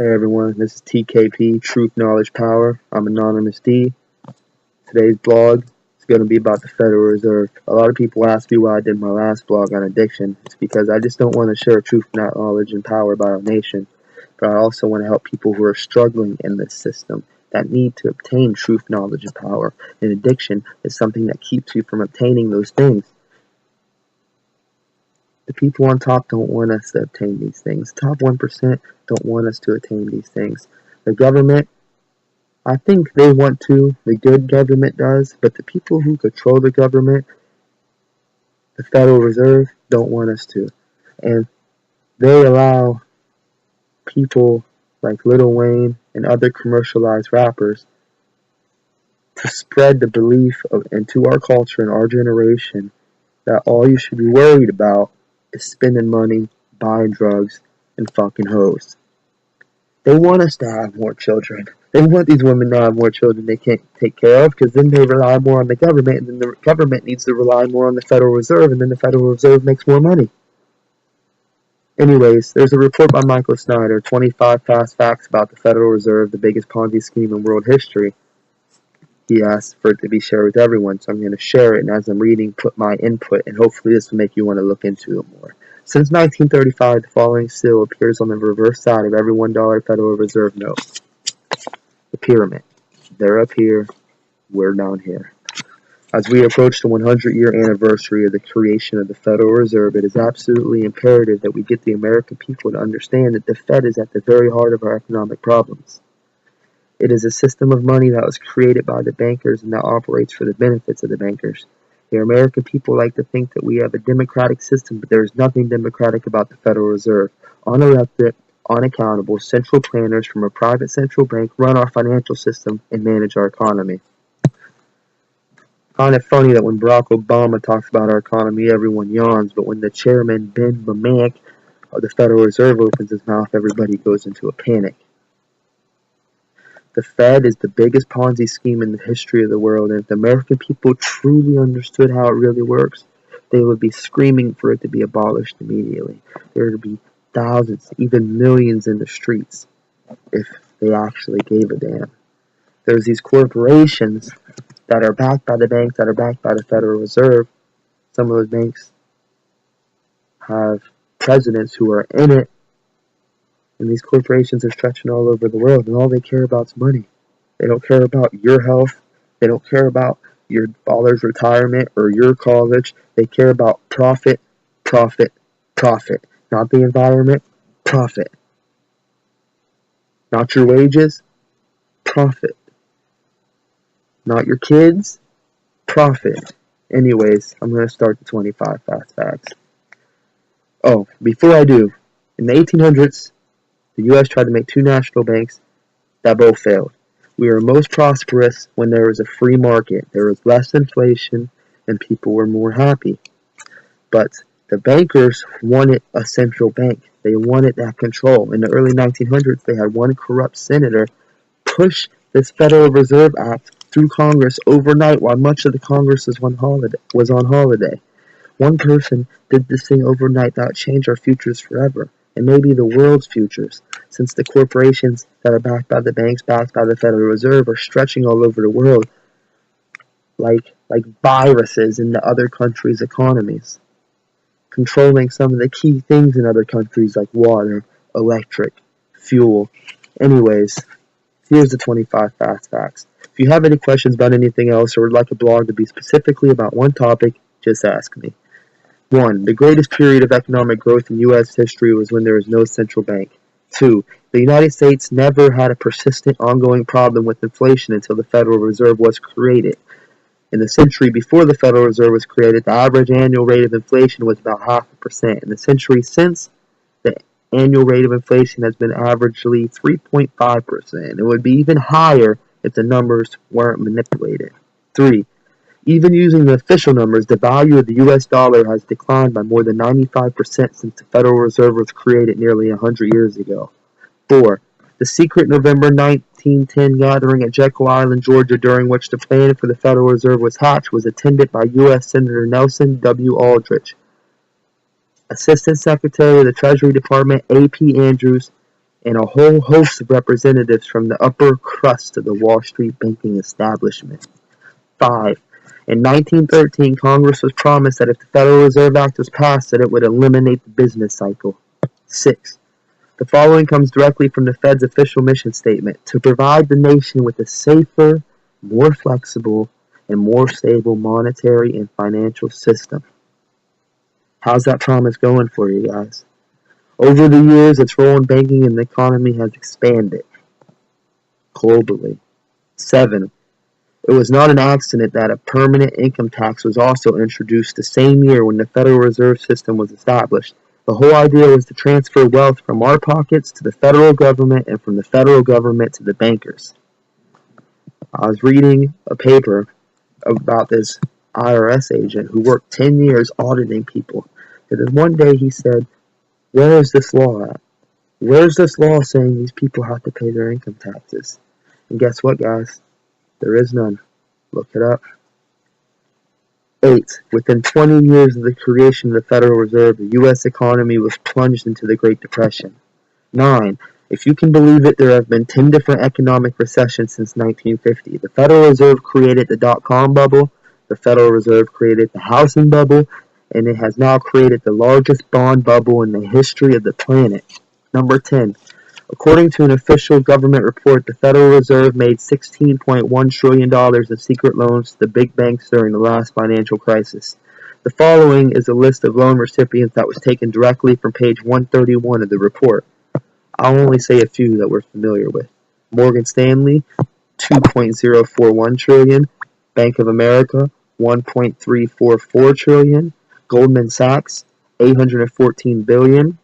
Hey everyone, this is TKP, Truth, Knowledge, Power. I'm Anonymous D. Today's blog is going to be about the Federal Reserve. A lot of people ask me why I did my last blog on addiction. It's because I just don't want to share truth, knowledge, and power about our nation. But I also want to help people who are struggling in this system that need to obtain truth, knowledge, and power. And addiction is something that keeps you from obtaining those things. The people on top don't want us to obtain these things. Top 1% don't want us to attain these things. The government, I think they want to. The good government does. But the people who control the government, the Federal Reserve, don't want us to. And they allow people like Lil Wayne and other commercialized rappers to spread the belief into our culture and our generation that all you should be worried about is spending money, buying drugs, and fucking hoes. They want us to have more children. They want these women to have more children they can't take care of because then they rely more on the government, and then the government needs to rely more on the Federal Reserve, and then the Federal Reserve makes more money. Anyways, there's a report by Michael Snyder, 25 Fast Facts about the Federal Reserve, the biggest Ponzi scheme in world history. He asked for it to be shared with everyone, so I'm going to share it, and as I'm reading, put my input, and hopefully this will make you want to look into it more. Since 1935, the following still appears on the reverse side of every $1 Federal Reserve note. The pyramid. They're up here, we're down here. As we approach the 100-year anniversary of the creation of the Federal Reserve, it is absolutely imperative that we get the American people to understand that the Fed is at the very heart of our economic problems. It is a system of money that was created by the bankers and that operates for the benefits of the bankers. The American people like to think that we have a democratic system, but there is nothing democratic about the Federal Reserve. Unelected, unaccountable central planners from a private central bank run our financial system and manage our economy. Kind of funny that when Barack Obama talks about our economy, everyone yawns, but when the chairman, Ben Bernanke, of the Federal Reserve opens his mouth, everybody goes into a panic. The Fed is the biggest Ponzi scheme in the history of the world, and if the American people truly understood how it really works, they would be screaming for it to be abolished immediately. There would be thousands, even millions in the streets if they actually gave a damn. There's these corporations that are backed by the banks that are backed by the Federal Reserve. Some of those banks have presidents who are in it. And these corporations are stretching all over the world, and all they care about is money. They don't care about your health. They don't care about your father's retirement or your college. They care about profit, profit, profit. Not the environment, profit. Not your wages, profit. Not your kids, profit. Anyways, I'm going to start the 25 Fast Facts. Oh, before I do, in the 1800s, the U.S. tried to make two national banks that both failed. We were most prosperous when there was a free market. There was less inflation and people were more happy. But the bankers wanted a central bank. They wanted that control. In the early 1900s, they had one corrupt senator push this Federal Reserve Act through Congress overnight while much of the Congress was on holiday. One person did this thing overnight that would change our futures forever, and maybe the world's futures, since the corporations that are backed by the banks, backed by the Federal Reserve, are stretching all over the world like viruses into other countries' economies, controlling some of the key things in other countries like water, electric, fuel. Anyways, here's the 25 Fast Facts. If you have any questions about anything else or would like a blog to be specifically about one topic, just ask me. 1. The greatest period of economic growth in U.S. history was when there was no central bank. 2. The United States never had a persistent ongoing problem with inflation until the Federal Reserve was created. In the century before the Federal Reserve was created, the average annual rate of inflation was about 0.5%. In the century since, the annual rate of inflation has been averagely 3.5%. It would be even higher if the numbers weren't manipulated. 3. Even using the official numbers, the value of the U.S. dollar has declined by more than 95% since the Federal Reserve was created nearly 100 years ago. 4. The secret November 1910 gathering at Jekyll Island, Georgia, during which the plan for the Federal Reserve was hatched, was attended by U.S. Senator Nelson W. Aldrich, Assistant Secretary of the Treasury Department A.P. Andrews, and a whole host of representatives from the upper crust of the Wall Street banking establishment. 5. In 1913, Congress was promised that if the Federal Reserve Act was passed, that it would eliminate the business cycle. 6. The following comes directly from the Fed's official mission statement: to provide the nation with a safer, more flexible, and more stable monetary and financial system. How's that promise going for you guys? Over the years, its role in banking and the economy has expanded globally. 7. It was not an accident that a permanent income tax was also introduced the same year when the Federal Reserve System was established. The whole idea was to transfer wealth from our pockets to the federal government and from the federal government to the bankers. I was reading a paper about this IRS agent who worked 10 years auditing people. And then one day he said, "Where is this law at? Where's this law saying these people have to pay their income taxes?" And guess what, guys? There is none. Look it up. 8. Within 20 years of the creation of the Federal Reserve, the U.S. economy was plunged into the Great Depression. 9. If you can believe it, there have been 10 different economic recessions since 1950. The Federal Reserve created the dot-com bubble, the Federal Reserve created the housing bubble, and it has now created the largest bond bubble in the history of the planet. Number 10. According to an official government report, the Federal Reserve made $16.1 trillion of secret loans to the big banks during the last financial crisis. The following is a list of loan recipients that was taken directly from page 131 of the report. I'll only say a few that we're familiar with. Morgan Stanley, $2.041 trillion. Bank of America, $1.344 trillion. Goldman Sachs, $814 billion.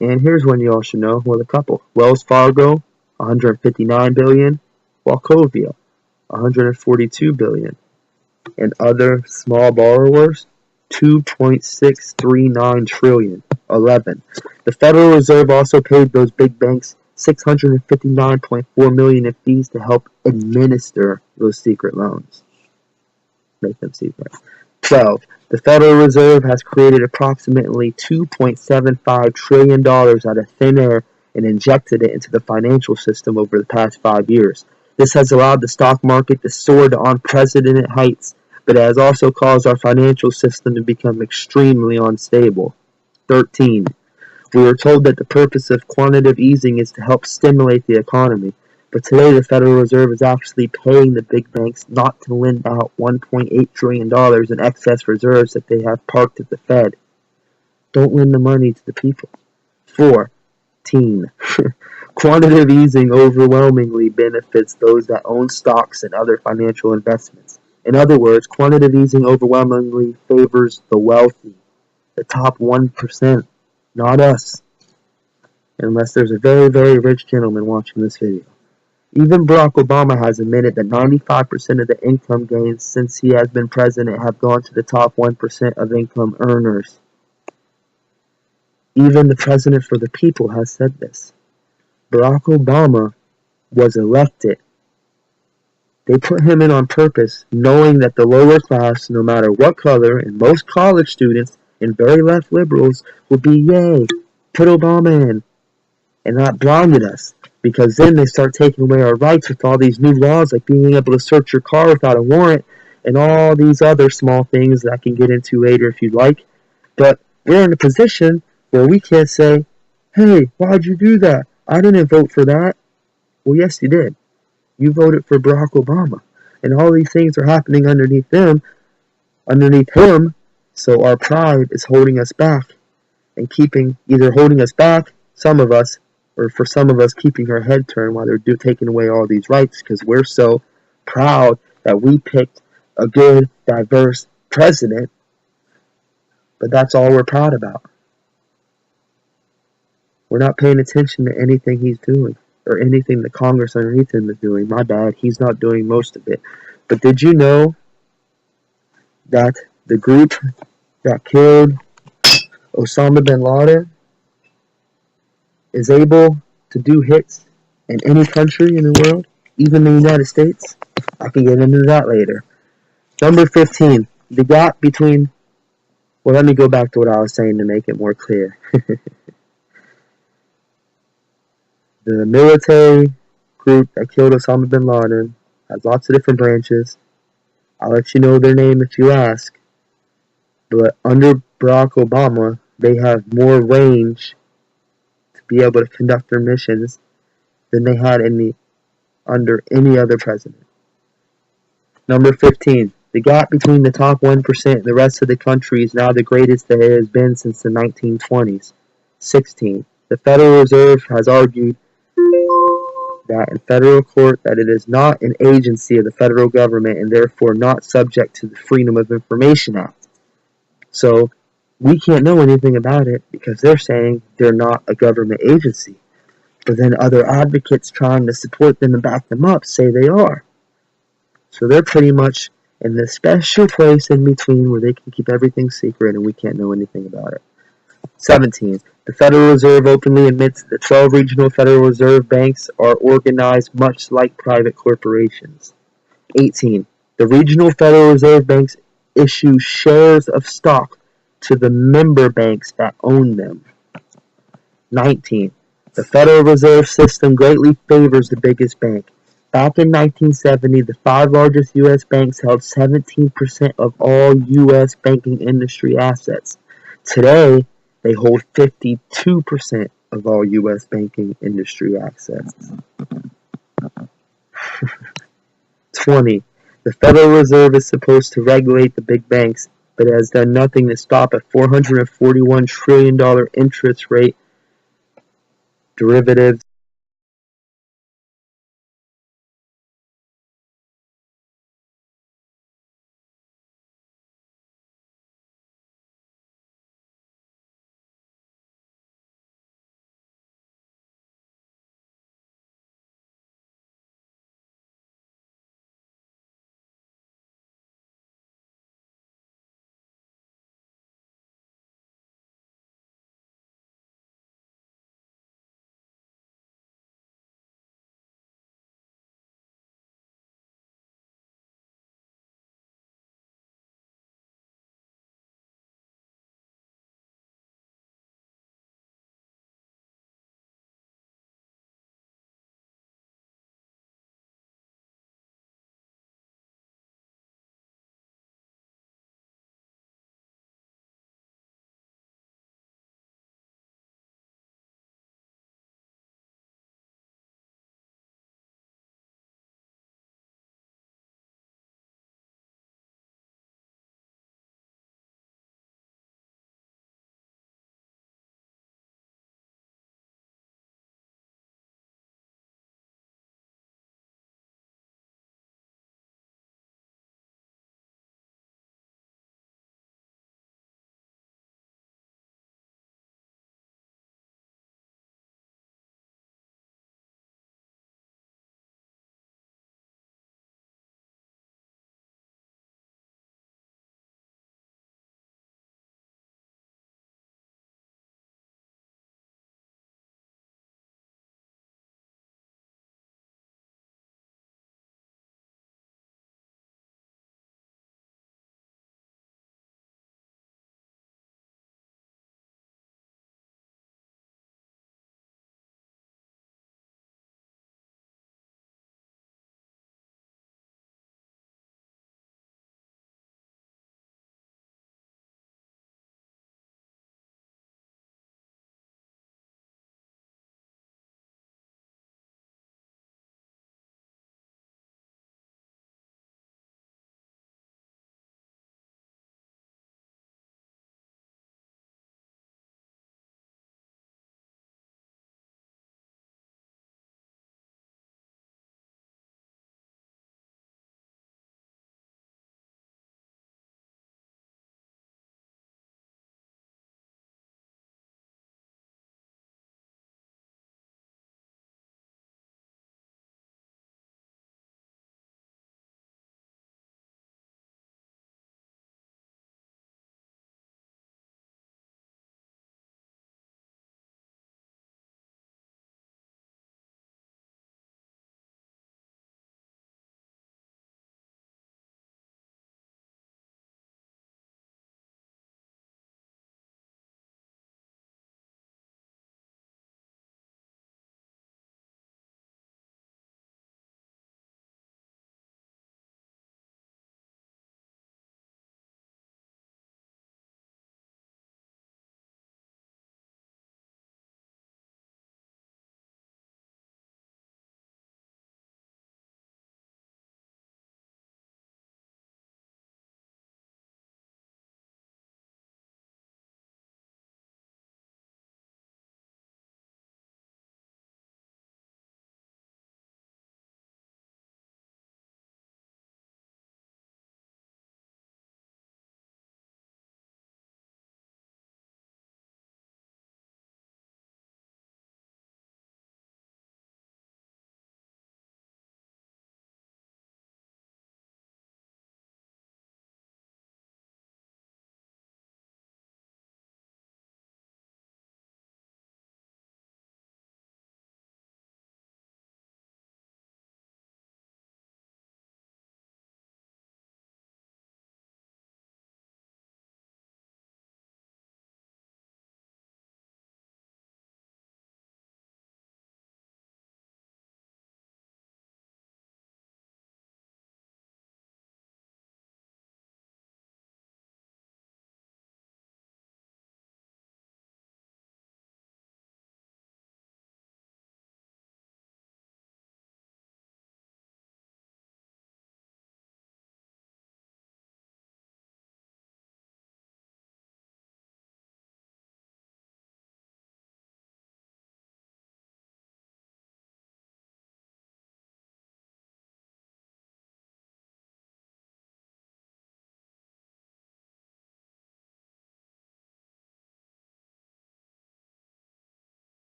And here's one you all should know, well, a couple. Wells Fargo, $159 billion. Wachovia, $142 billion. And other small borrowers, $2.639 trillion. 11. The Federal Reserve also paid those big banks $659.4 million in fees to help administer those secret loans. Make them secret. 12. The Federal Reserve has created approximately $2.75 trillion out of thin air and injected it into the financial system over the past 5 years. This has allowed the stock market to soar to unprecedented heights, but it has also caused our financial system to become extremely unstable. 13. We were told that the purpose of quantitative easing is to help stimulate the economy. But today the Federal Reserve is actually paying the big banks not to lend out $1.8 trillion in excess reserves that they have parked at the Fed. Don't lend the money to the people. 14. Quantitative easing overwhelmingly benefits those that own stocks and other financial investments. In other words, quantitative easing overwhelmingly favors the wealthy, the top 1%, not us. Unless there's a very, very rich gentleman watching this video. Even Barack Obama has admitted that 95% of the income gains since he has been president have gone to the top 1% of income earners. Even the president for the people has said this. Barack Obama was elected. They put him in on purpose, knowing that the lower class, no matter what color, and most college students and very left liberals would be, yay, put Obama in. And that blinded us. Because then they start taking away our rights with all these new laws, like being able to search your car without a warrant, and all these other small things that I can get into later if you'd like. But we're in a position where we can't say, hey, why'd you do that? I didn't vote for that. Well, yes, you did. You voted for Barack Obama. And all these things are happening underneath him, so our pride is holding us back and either holding us back, some of us, or for some of us keeping our head turned while they're taking away all these rights because we're so proud that we picked a good, diverse president, but that's all we're proud about. We're not paying attention to anything he's doing or anything the Congress underneath him is doing. My bad, he's not doing most of it. But did you know that the group that killed Osama bin Laden is able to do hits in any country in the world, even the United States? I can get into that later. Number 15, the gap between... Well, let me go back to what I was saying to make it more clear. The military group that killed Osama bin Laden has lots of different branches. I'll let you know their name if you ask. But under Barack Obama, they have more range to be able to conduct their missions than they had under any other president. Number 15. The gap between the top 1% and the rest of the country is now the greatest that it has been since the 1920s. 16. The Federal Reserve has argued that in federal court that it is not an agency of the federal government and therefore not subject to the Freedom of Information Act. So we can't know anything about it because they're saying they're not a government agency. But then other advocates trying to support them and back them up say they are. So they're pretty much in this special place in between where they can keep everything secret and we can't know anything about it. 17. The Federal Reserve openly admits that 12 regional Federal Reserve banks are organized much like private corporations. 18. The regional Federal Reserve banks issue shares of stock to the member banks that own them. 19. The Federal Reserve System greatly favors the biggest bank. Back in 1970, the 5 largest U.S. banks held 17% of all U.S. banking industry assets. Today, they hold 52% of all U.S. banking industry assets. 20. The Federal Reserve is supposed to regulate the big banks, but has done nothing to stop a $441 trillion interest rate derivatives